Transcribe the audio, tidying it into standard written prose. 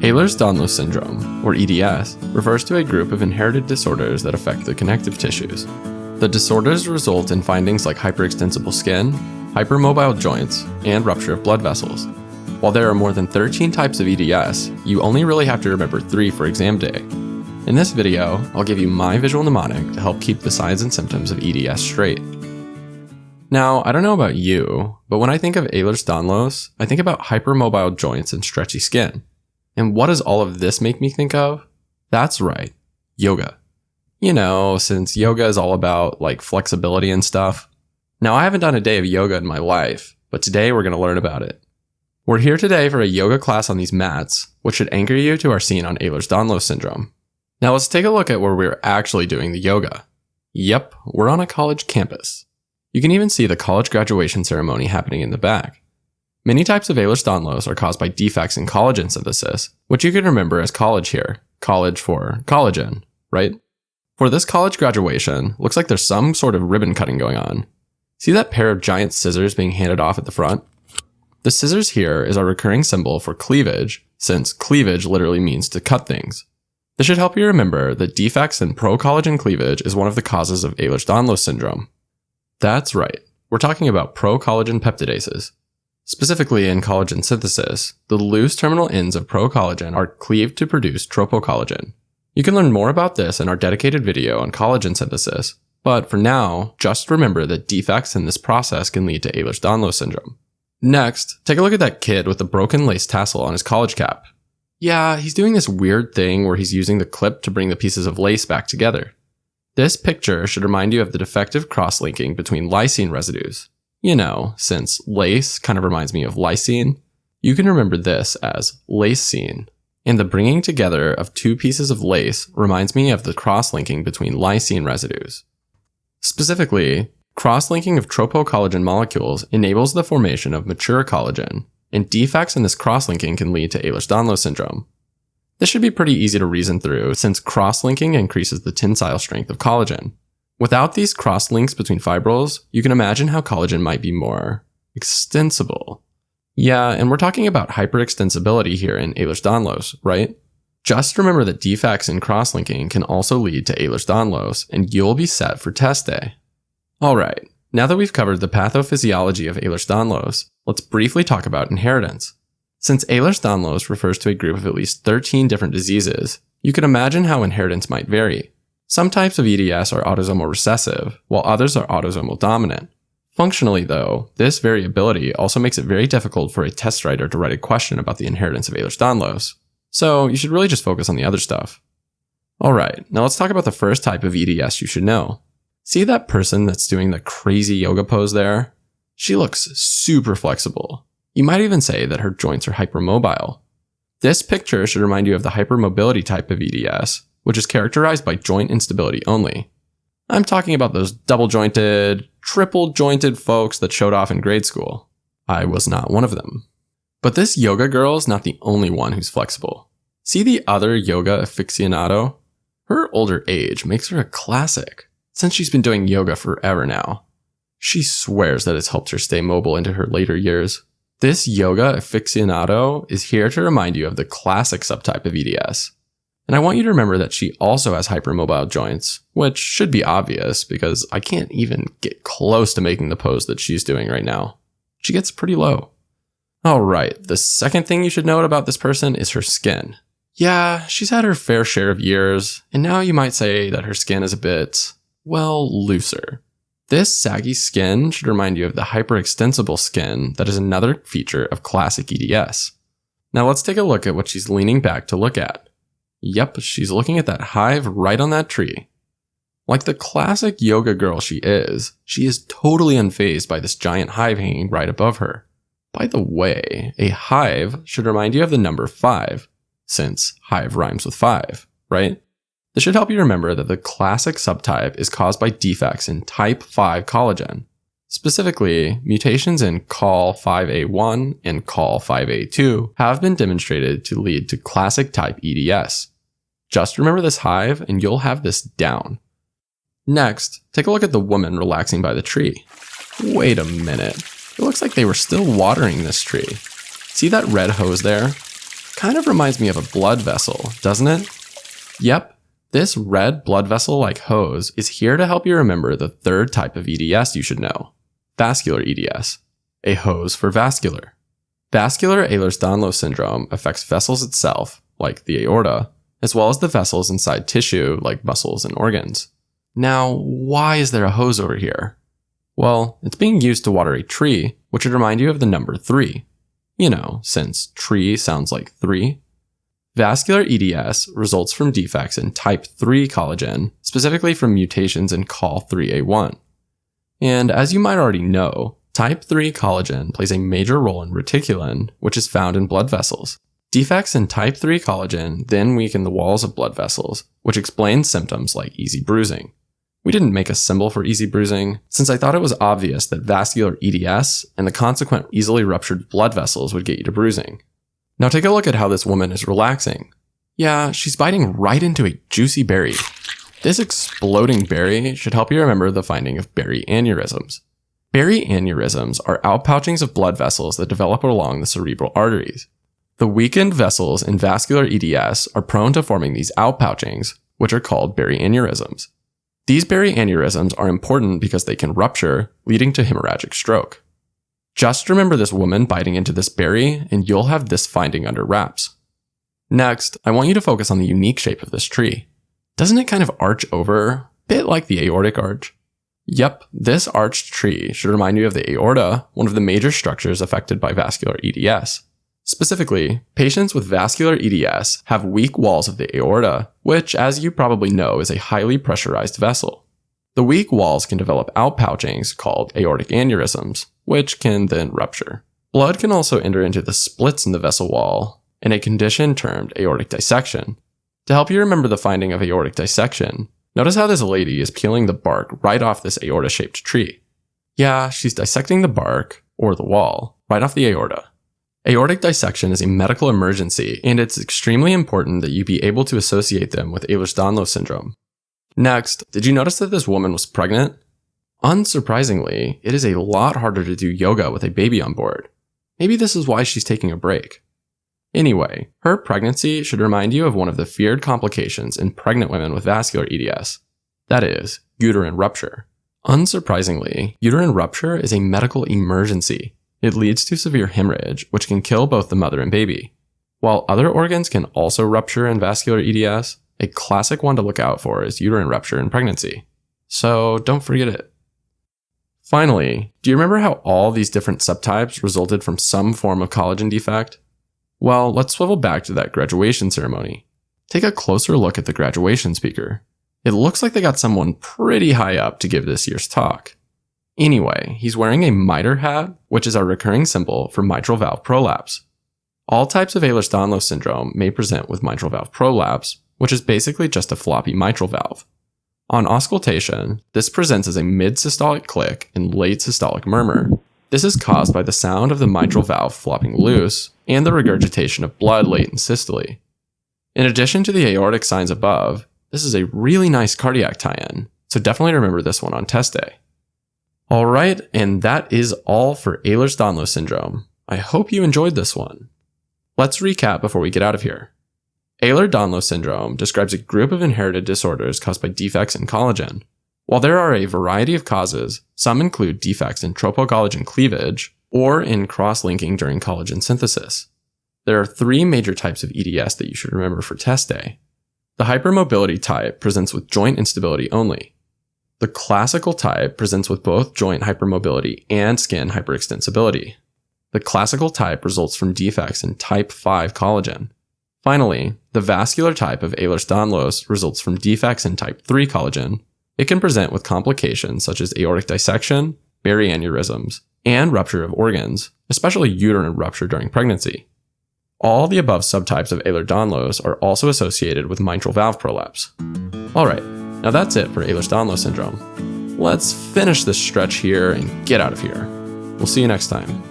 Ehlers-Danlos syndrome, or EDS, refers to a group of inherited disorders that affect the connective tissues. The disorders result in findings like hyperextensible skin, hypermobile joints, and rupture of blood vessels. While there are more than 13 types of EDS, you only really have to remember 3 for exam day. In this video, I'll give you my visual mnemonic to help keep the signs and symptoms of EDS straight. Now, I don't know about you, but when I think of Ehlers-Danlos, I think about hypermobile joints and stretchy skin. And what does all of this make me think of? That's right, yoga. You know, since yoga is all about flexibility and stuff. Now, I haven't done a day of yoga in my life, but today we're going to learn about it. We're here today for a yoga class on these mats, which should anchor you to our scene on Ehlers-Danlos syndrome. Now let's take a look at where we're actually doing the yoga. Yep, we're on a college campus. You can even see the college graduation ceremony happening in the back. Many types of Ehlers-Danlos are caused by defects in collagen synthesis, which you can remember as college here. College for collagen, right? For this college graduation, looks like there's some sort of ribbon cutting going on. See that pair of giant scissors being handed off at the front? The scissors here is our recurring symbol for cleavage, since cleavage literally means to cut things. This should help you remember that defects in pro-collagen cleavage is one of the causes of Ehlers-Danlos syndrome. That's right, we're talking about pro-collagen peptidases. Specifically in collagen synthesis, the loose terminal ends of pro-collagen are cleaved to produce tropocollagen. You can learn more about this in our dedicated video on collagen synthesis, but for now, just remember that defects in this process can lead to Ehlers-Danlos syndrome. Next, take a look at that kid with the broken lace tassel on his college cap. Yeah, he's doing this weird thing where he's using the clip to bring the pieces of lace back together. This picture should remind you of the defective cross-linking between lysine residues. You know, since lace kind of reminds me of lysine, you can remember this as lacine. And the bringing together of 2 pieces of lace reminds me of the cross-linking between lysine residues. Specifically, cross-linking of tropocollagen molecules enables the formation of mature collagen, and defects in this cross-linking can lead to Ehlers-Danlos syndrome. This should be pretty easy to reason through since cross-linking increases the tensile strength of collagen. Without these cross-links between fibrils, you can imagine how collagen might be more extensible. Yeah, and we're talking about hyperextensibility here in Ehlers-Danlos, right? Just remember that defects in cross-linking can also lead to Ehlers-Danlos, and you'll be set for test day. Alright, now that we've covered the pathophysiology of Ehlers-Danlos, let's briefly talk about inheritance. Since Ehlers-Danlos refers to a group of at least 13 different diseases, you can imagine how inheritance might vary. Some types of EDS are autosomal recessive, while others are autosomal dominant. Functionally though, this variability also makes it very difficult for a test writer to write a question about the inheritance of Ehlers-Danlos, so you should really just focus on the other stuff. Alright, now let's talk about the first type of EDS you should know. See that person that's doing the crazy yoga pose there? She looks super flexible. You might even say that her joints are hypermobile. This picture should remind you of the hypermobility type of EDS, which is characterized by joint instability only. I'm talking about those double-jointed, triple-jointed folks that showed off in grade school. I was not one of them. But this yoga girl's not the only one who's flexible. See the other yoga aficionado? Her older age makes her a classic, since she's been doing yoga forever now. She swears that it's helped her stay mobile into her later years. This yoga aficionado is here to remind you of the classic subtype of EDS. And I want you to remember that she also has hypermobile joints, which should be obvious because I can't even get close to making the pose that she's doing right now. She gets pretty low. Alright, the second thing you should note about this person is her skin. Yeah, she's had her fair share of years, and now you might say that her skin is a bit, looser. This saggy skin should remind you of the hyperextensible skin that is another feature of classic EDS. Now let's take a look at what she's leaning back to look at. Yep, she's looking at that hive right on that tree. Like the classic yoga girl she is totally unfazed by this giant hive hanging right above her. By the way, a hive should remind you of the number 5, since hive rhymes with 5, right? This should help you remember that the classic subtype is caused by defects in type 5 collagen. Specifically, mutations in COL5A1 and COL5A2 have been demonstrated to lead to classic type EDS. Just remember this hive and you'll have this down. Next, take a look at the woman relaxing by the tree. Wait a minute, it looks like they were still watering this tree. See that red hose there? kind of reminds me of a blood vessel, doesn't it? Yep, this red blood vessel-like hose is here to help you remember the third type of EDS you should know, vascular EDS, a hose for vascular. Vascular Ehlers-Danlos syndrome affects vessels itself, like the aorta, as well as the vessels inside tissue, like muscles and organs. Now, why is there a hose over here? Well, it's being used to water a tree, which would remind you of the number 3. You know, since tree sounds like 3. Vascular EDS results from defects in type 3 collagen, specifically from mutations in COL3A1. And as you might already know, type 3 collagen plays a major role in reticulin, which is found in blood vessels. Defects in type 3 collagen then weaken the walls of blood vessels, which explains symptoms like easy bruising. We didn't make a symbol for easy bruising, since I thought it was obvious that vascular EDS and the consequent easily ruptured blood vessels would get you to bruising. Now take a look at how this woman is relaxing. Yeah, she's biting right into a juicy berry. This exploding berry should help you remember the finding of berry aneurysms. Berry aneurysms are outpouchings of blood vessels that develop along the cerebral arteries. The weakened vessels in vascular EDS are prone to forming these outpouchings, which are called berry aneurysms. These berry aneurysms are important because they can rupture, leading to hemorrhagic stroke. Just remember this woman biting into this berry, and you'll have this finding under wraps. Next, I want you to focus on the unique shape of this tree. Doesn't it kind of arch over, a bit like the aortic arch? Yep, this arched tree should remind you of the aorta, one of the major structures affected by vascular EDS. Specifically, patients with vascular EDS have weak walls of the aorta, which, as you probably know, is a highly pressurized vessel. The weak walls can develop outpouchings called aortic aneurysms, which can then rupture. Blood can also enter into the splits in the vessel wall, in a condition termed aortic dissection. To help you remember the finding of aortic dissection, notice how this lady is peeling the bark right off this aorta-shaped tree. Yeah, she's dissecting the bark, or the wall, right off the aorta. Aortic dissection is a medical emergency, and it's extremely important that you be able to associate them with Ehlers-Danlos syndrome. Next, did you notice that this woman was pregnant? Unsurprisingly, it is a lot harder to do yoga with a baby on board. Maybe this is why she's taking a break. Anyway, her pregnancy should remind you of one of the feared complications in pregnant women with vascular EDS. That is, uterine rupture. Unsurprisingly, uterine rupture is a medical emergency. It leads to severe hemorrhage, which can kill both the mother and baby. While other organs can also rupture in vascular EDS, a classic one to look out for is uterine rupture in pregnancy. So don't forget it. Finally, do you remember how all these different subtypes resulted from some form of collagen defect? Well, let's swivel back to that graduation ceremony. Take a closer look at the graduation speaker. It looks like they got someone pretty high up to give this year's talk. Anyway, he's wearing a mitre hat, which is our recurring symbol for mitral valve prolapse. All types of Ehlers-Danlos syndrome may present with mitral valve prolapse, which is basically just a floppy mitral valve. On auscultation, this presents as a mid-systolic click and late systolic murmur. This is caused by the sound of the mitral valve flopping loose and the regurgitation of blood late in systole. In addition to the aortic signs above, this is a really nice cardiac tie-in, so definitely remember this one on test day. Alright, and that is all for Ehlers-Danlos syndrome. I hope you enjoyed this one. Let's recap before we get out of here. Ehlers-Danlos syndrome describes a group of inherited disorders caused by defects in collagen. While there are a variety of causes, some include defects in tropocollagen cleavage or in cross-linking during collagen synthesis. There are 3 major types of EDS that you should remember for test day. The hypermobility type presents with joint instability only. The classical type presents with both joint hypermobility and skin hyperextensibility. The classical type results from defects in type 5 collagen. Finally, the vascular type of Ehlers-Danlos results from defects in type 3 collagen. It can present with complications such as aortic dissection, berry aneurysms, and rupture of organs, especially uterine rupture during pregnancy. All the above subtypes of Ehlers-Danlos are also associated with mitral valve prolapse. Alright, now that's it for Ehlers-Danlos syndrome. Let's finish this stretch here and get out of here. We'll see you next time.